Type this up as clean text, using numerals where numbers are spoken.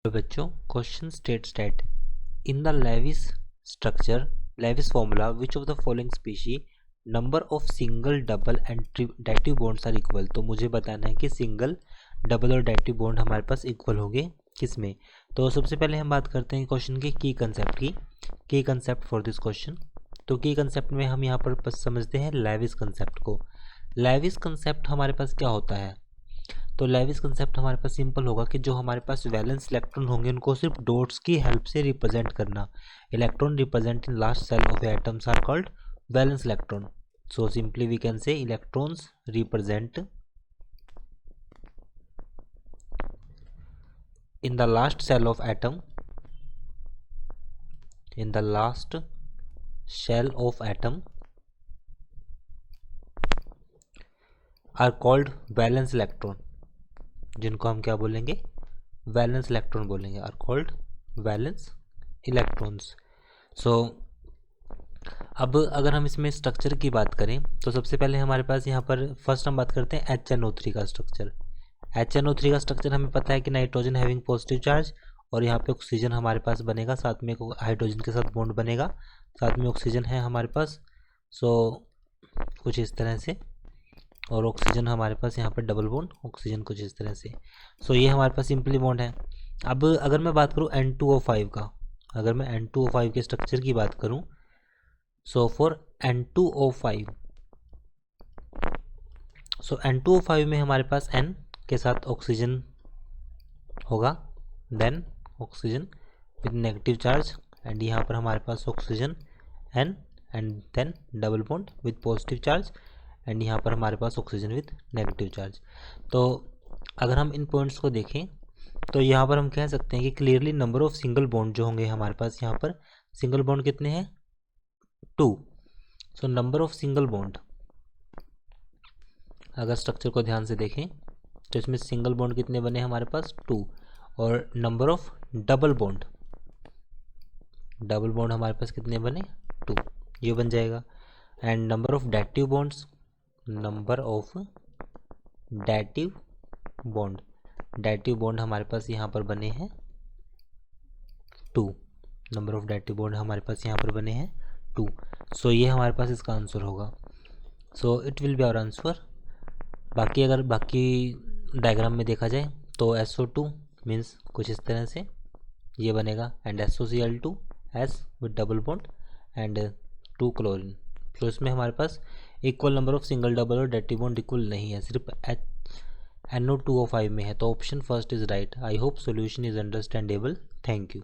तो बच्चों question states that in the Lewis formula which of the following species number of single double and dative bonds are equal. तो मुझे बताना है कि सिंगल डबल और डेटिव बॉन्ड हमारे पास इक्वल होंगे किस में। तो सबसे पहले हम बात करते हैं क्वेश्चन के की कंसेप्ट की। की कंसेप्ट फॉर दिस क्वेश्चन, तो की कंसेप्ट में हम यहाँ पर समझते हैं लेविस कंसेप्ट को। लेविस कंसेप्ट हमारे पास क्या होता है, तो लेविस कंसेप्ट हमारे पास सिंपल होगा कि जो हमारे पास वैलेंस इलेक्ट्रॉन होंगे उनको सिर्फ डॉट्स की हेल्प से रिप्रेजेंट करना। Electron represent in last cell of atoms are called valence electron. So simply we can say electrons represent in the last cell of atom are called valence electron, जिनको हम क्या बोलेंगे, valence electron बोलेंगे, are called valence electrons. So अब अगर हम इसमें structure की बात करें तो सबसे पहले हमारे पास यहाँ पर फर्स्ट हम बात करते हैं HNO3 का स्ट्रक्चर। HNO3 का स्ट्रक्चर हमें पता है कि नाइट्रोजन हैविंग पॉजिटिव चार्ज और यहाँ पे ऑक्सीजन हमारे पास बनेगा, साथ में हाइड्रोजन के साथ बॉन्ड बनेगा, साथ में ऑक्सीजन है हमारे पास। सो कुछ इस तरह से, और ऑक्सीजन हमारे पास यहाँ पर डबल बॉन्ड ऑक्सीजन कुछ इस तरह से। सो ये हमारे पास सिंपली बॉन्ड है। अब अगर मैं बात करूँ N2O5 का, अगर मैं N2O5 के स्ट्रक्चर की बात करूँ, so for N2O5, so N2O5 में हमारे पास N के साथ ऑक्सीजन होगा, then oxygen with negative charge, and यहाँ पर हमारे पास oxygen N and then double bond with positive charge, and यहाँ पर हमारे पास ऑक्सीजन विद नेगेटिव चार्ज। तो अगर हम इन पॉइंट्स को देखें तो यहाँ पर हम कह सकते हैं कि clearly number of single bond जो होंगे हमारे पास, यहाँ पर सिंगल बॉन्ड कितने हैं, 2। So number of single bond, अगर स्ट्रक्चर को ध्यान से देखें तो इसमें सिंगल बॉन्ड कितने बने हमारे पास, 2। और नंबर ऑफ डबल बॉन्ड हमारे पास कितने बने, 2, ये बन जाएगा। And number of dative bonds, dative bond हमारे पास यहाँ पर बने हैं 2। नंबर ऑफ डेटिव बॉन्ड हमारे पास यहाँ पर बने हैं 2। सो ये हमारे पास इसका आंसर होगा। So it will be our answer. बाकी अगर बाकी डायग्राम में देखा जाए तो SO2 मीन्स कुछ इस तरह से ये बनेगा, and SOCl2 S with double bond and 2 chlorine. तो इसमें हमारे पास equal number of single double और डेटिव बॉन्ड इक्वल नहीं है, सिर्फ NO2O5 में है। तो option first is right. I hope solution is understandable. Thank you.